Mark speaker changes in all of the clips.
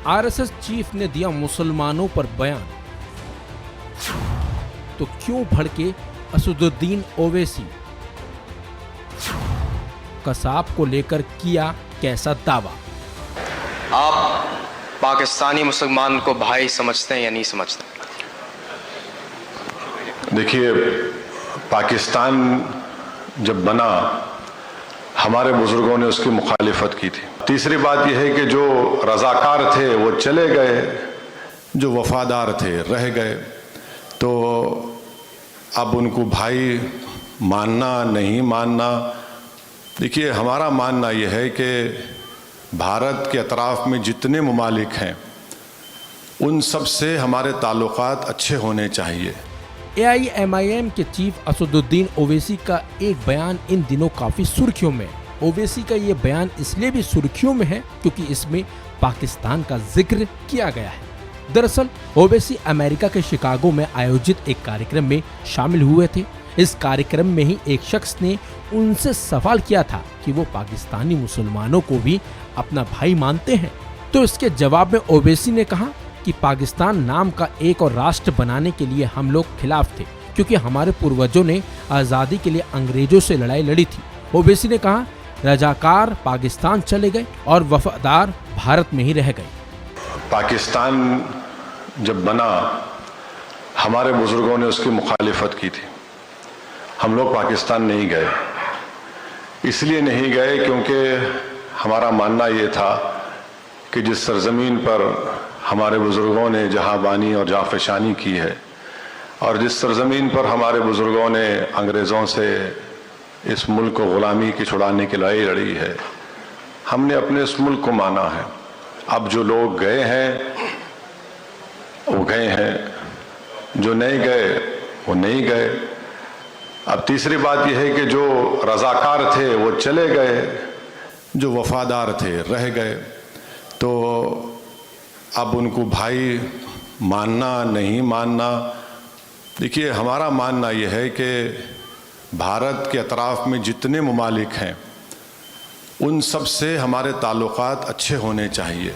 Speaker 1: RSS chief ने दिया मुसलमानों पर बयान, तो क्यों भड़के असदुद्दीन ओवैसी? कसाब को लेकर किया कैसा दावा?
Speaker 2: आप पाकिस्तानी मुसलमान को भाई समझते हैं या नहीं समझते?
Speaker 3: देखिए, पाकिस्तान जब बना हमारे बुजुर्गों ने उसकी मुखालिफत की थी। तीसरी बात यह है कि जो रजाकार थे वो चले गए, जो वफादार थे रह गए। तो अब उनको भाई मानना नहीं मानना, देखिए हमारा मानना यह है कि भारत के अतराफ़ में जितने ममालिक हैं उन सब से हमारे ताल्लुकात अच्छे होने चाहिए।
Speaker 1: AIMIM के चीफ असदुद्दीन ओवैसी का एक बयान इन दिनों काफी सुर्खियों में है। ओवैसी का ये बयान इसलिए भी सुर्खियों में है क्योंकि इसमें पाकिस्तान का जिक्र किया गया है। दरअसल ओवैसी अमेरिका के शिकागो में आयोजित एक कार्यक्रम में शामिल हुए थे। इस कार्यक्रम में ही एक शख्स ने उनसे सवाल किया था कि वो पाकिस्तानी मुसलमानों को भी अपना भाई मानते हैं। तो इसके जवाब में ओवैसी ने कहा कि पाकिस्तान नाम का एक और राष्ट्र बनाने के लिए हम लोग खिलाफ थे, क्योंकि हमारे पूर्वजों ने आज़ादी के लिए अंग्रेजों से लड़ाई लड़ी थी। ओवैसी ने कहा, रजाकार पाकिस्तान चले गए और वफादार भारत में ही रह गए।
Speaker 3: पाकिस्तान जब बना हमारे बुजुर्गों ने उसकी मुखालिफत की थी। हम लोग पाकिस्तान नहीं गए, इसलिए नहीं गए क्योंकि हमारा मानना ये था कि जिस सरजमीन पर हमारे बुजुर्गों ने जहाँ बानी और जाफशानी की है और जिस सरजमीन पर हमारे बुजुर्गों ने अंग्रेज़ों से इस मुल्क को ग़ुलामी की छुड़ाने की लड़ाई लड़ी है, हमने अपने इस मुल्क को माना है। अब जो लोग गए हैं वो गए हैं, जो नहीं गए वो नहीं गए। अब तीसरी बात यह है कि जो रजाकार थे वो चले गए, जो वफादार थे रह गए। तो अब उनको भाई मानना नहीं मानना, देखिए हमारा मानना यह है कि भारत के अतराफ़ में जितने ममालिक हैं उन सब से हमारे ताल्लुकात अच्छे होने चाहिए।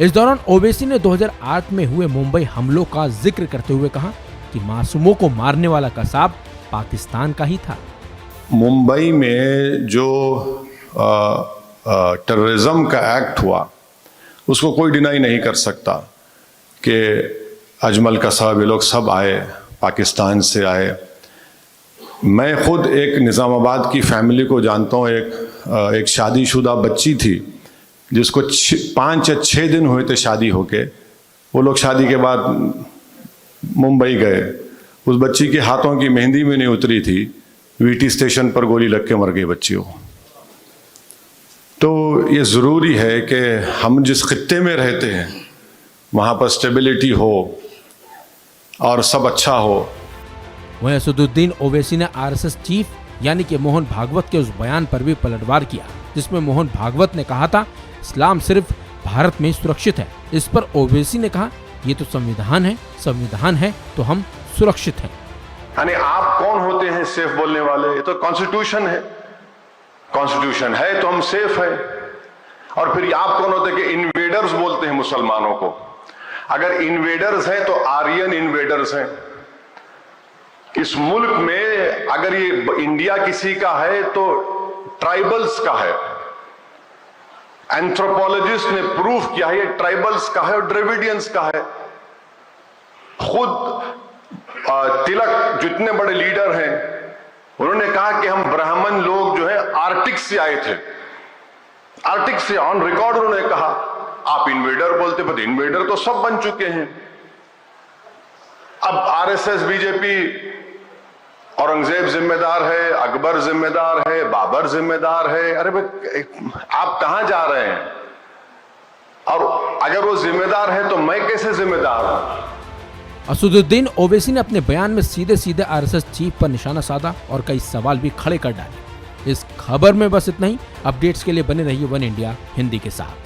Speaker 1: इस दौरान ओवैसी ने 2008 में हुए मुंबई हमलों का जिक्र करते हुए कहा कि मासूमों को मारने वाला कसाब पाकिस्तान का ही था।
Speaker 3: मुंबई में जो टेररिज्म का एक्ट हुआ उसको कोई डिनाई नहीं कर सकता कि अजमल कसाब ये लोग सब आए, पाकिस्तान से आए। मैं खुद एक निज़ामाबाद की फैमिली को जानता हूँ। एक शादीशुदा बच्ची थी जिसको 5 या 6 दिन हुए थे शादी होके। वो लोग शादी के बाद मुंबई गए। उस बच्ची के हाथों की मेहंदी में नहीं उतरी थी, VT स्टेशन पर गोली लग के मर गई बच्ची को। तो ये ज़रूरी है कि हम जिस खित्ते में रहते हैं वहाँ पर स्टेबिलिटी हो और सब अच्छा हो।
Speaker 1: वहीं असदुद्दीन ओवैसी ने आरएसएस चीफ यानी कि मोहन भागवत के उस बयान पर भी पलटवार किया जिसमें मोहन भागवत ने कहा था, इस्लाम सिर्फ भारत में सुरक्षित है। इस पर ओवैसी ने कहा, ये तो संविधान है तो हम सुरक्षित हैं।
Speaker 3: यानी आप कौन होते हैं सेफ बोलने वाले? ये तो कॉन्स्टिट्यूशन है, कॉन्स्टिट्यूशन है तो हम सेफ है। और फिर आप कौन होते हैं कि इन्वेडर्स बोलते हैं मुसलमानों को? अगर इन्वेडर्स हैं तो आर्यन इन्वेडर्स हैं। इस मुल्क में अगर ये इंडिया किसी का है तो ट्राइबल्स का है। एंथ्रोपोलॉजिस्ट ने प्रूफ किया है ये ट्राइबल्स का है और द्रविडियंस का है। खुद तिलक जितने बड़े लीडर हैं उन्होंने कहा कि हम ब्राह्मण लोग जो है आर्टिक से आए थे। आर्टिक से ऑन रिकॉर्ड उन्होंने कहा। आप इन्वेडर बोलते, पर इन्वेडर तो सब बन चुके हैं। अब आरएसएस बीजेपी, औरंगजेब जिम्मेदार है, अकबर जिम्मेदार है, बाबर जिम्मेदार है। अरे भाई आप कहां जा रहे हैं? और अगर वो जिम्मेदार है तो मैं कैसे जिम्मेदार हूं?
Speaker 1: असदुद्दीन ओवैसी ने अपने बयान में सीधे सीधे आरएसएस चीफ पर निशाना साधा और कई सवाल भी खड़े कर डाले। इस खबर में बस इतना ही। अपडेट्स के लिए बने रहिए वन इंडिया हिंदी के साथ।